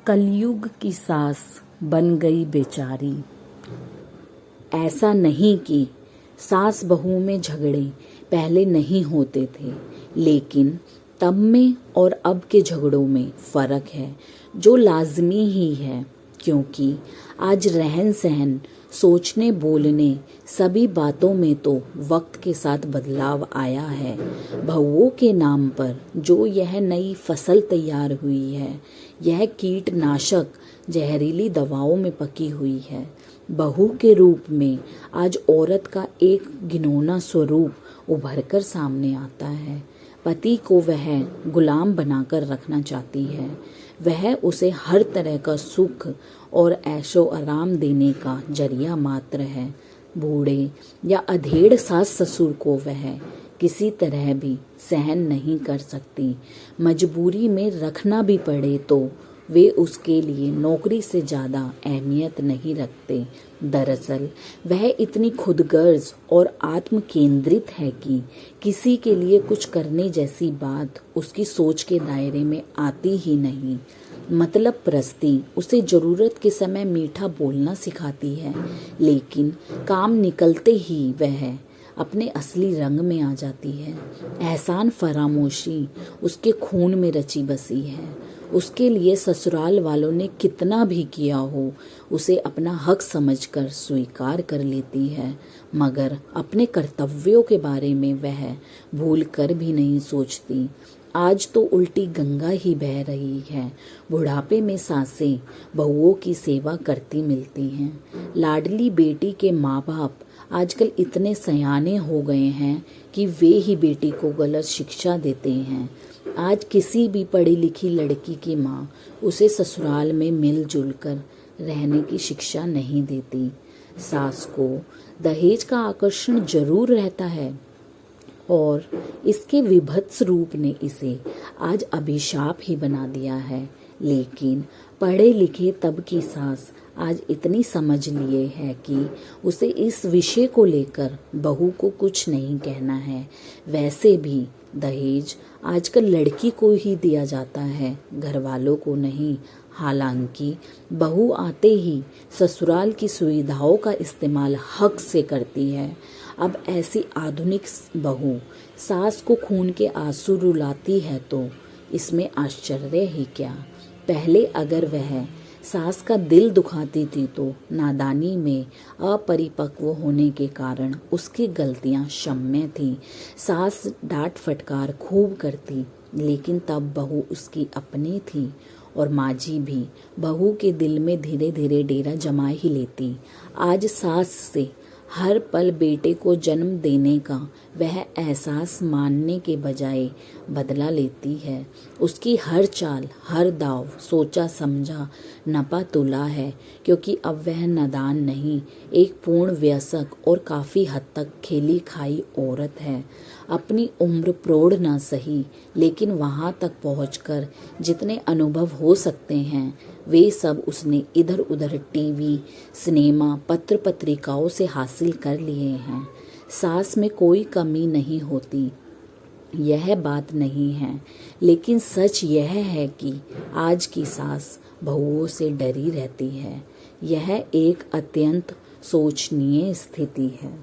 कलयुग की सास बन गई बेचारी। ऐसा नहीं कि सास बहू में झगड़े पहले नहीं होते थे, लेकिन तब में और अब के झगड़ों में फ़र्क है जो लाजमी ही है, क्योंकि आज रहन सहन, सोचने बोलने सभी बातों में तो वक्त के साथ बदलाव आया है। बहुओं के नाम पर जो यह नई फसल तैयार हुई है, यह कीटनाशक जहरीली दवाओं में पकी हुई है। बहू के रूप में आज औरत का एक घिनौना स्वरूप उभरकर सामने आता है। पति को वह गुलाम बनाकर रखना चाहती है। वह उसे हर तरह का सुख और ऐशो आराम देने का जरिया मात्र है। बूढ़े या अधेड़ सास ससुर को वह किसी तरह भी सहन नहीं कर सकती। मजबूरी में रखना भी पड़े तो वे उसके लिए नौकरी से ज़्यादा अहमियत नहीं रखते। दरअसल वह इतनी खुदगर्ज और आत्म केंद्रित है कि किसी के लिए कुछ करने जैसी बात उसकी सोच के दायरे में आती ही नहीं। मतलब प्रस्ती उसे ज़रूरत के समय मीठा बोलना सिखाती है, लेकिन काम निकलते ही वह अपने असली रंग में आ जाती है। एहसान फरामोशी उसके खून में रची बसी है। उसके लिए ससुराल वालों ने कितना भी किया हो, उसे अपना हक समझकर स्वीकार कर लेती है, मगर अपने कर्तव्यों के बारे में वह भूल कर भी नहीं सोचती। आज तो उल्टी गंगा ही बह रही है। बुढ़ापे में सासें बहुओं की सेवा करती मिलती हैं। लाडली बेटी के माँ बाप आजकल इतने सयाने हो गए हैं कि वे ही बेटी को गलत शिक्षा देते हैं। आज किसी भी पढ़ी लिखी लड़की की माँ उसे ससुराल में मिलजुल कर रहने की शिक्षा नहीं देती। सास को दहेज का आकर्षण जरूर रहता है और इसके विभत्स रूप ने इसे आज अभिशाप ही बना दिया है, लेकिन पढ़े लिखे तब की सास आज इतनी समझ लिए है कि उसे इस विषय को लेकर बहू को कुछ नहीं कहना है। वैसे भी दहेज आजकल लड़की को ही दिया जाता है, घर वालों को नहीं। हालांकि बहू आते ही ससुराल की सुविधाओं का इस्तेमाल हक से करती है। अब ऐसी आधुनिक बहू सास को खून के आंसू रुलाती है तो इसमें आश्चर्य ही क्या। पहले अगर वह सास का दिल दुखाती थी तो नादानी में अपरिपक्व होने के कारण उसकी गलतियां क्षम्य थी। सास डांट फटकार खूब करती, लेकिन तब बहू उसकी अपनी थी और माजी भी बहू के दिल में धीरे धीरे डेरा जमा ही लेती। आज सास से हर पल बेटे को जन्म देने का वह एहसास मानने के बजाय बदला लेती है। उसकी हर चाल, हर दाव सोचा समझा नपा तुला है, क्योंकि अब वह नादान नहीं, एक पूर्ण वयस्क और काफ़ी हद तक खेली खाई औरत है। अपनी उम्र प्रौढ़ ना सही, लेकिन वहाँ तक पहुँचकर जितने अनुभव हो सकते हैं वे सब उसने इधर उधर टीवी, सिनेमा, पत्र पत्रिकाओं से हासिल कर लिए हैं। सास में कोई कमी नहीं होती, यह बात नहीं है, लेकिन सच यह है कि आज की सास बहुओं से डरी रहती है। यह एक अत्यंत शोचनीय स्थिति है।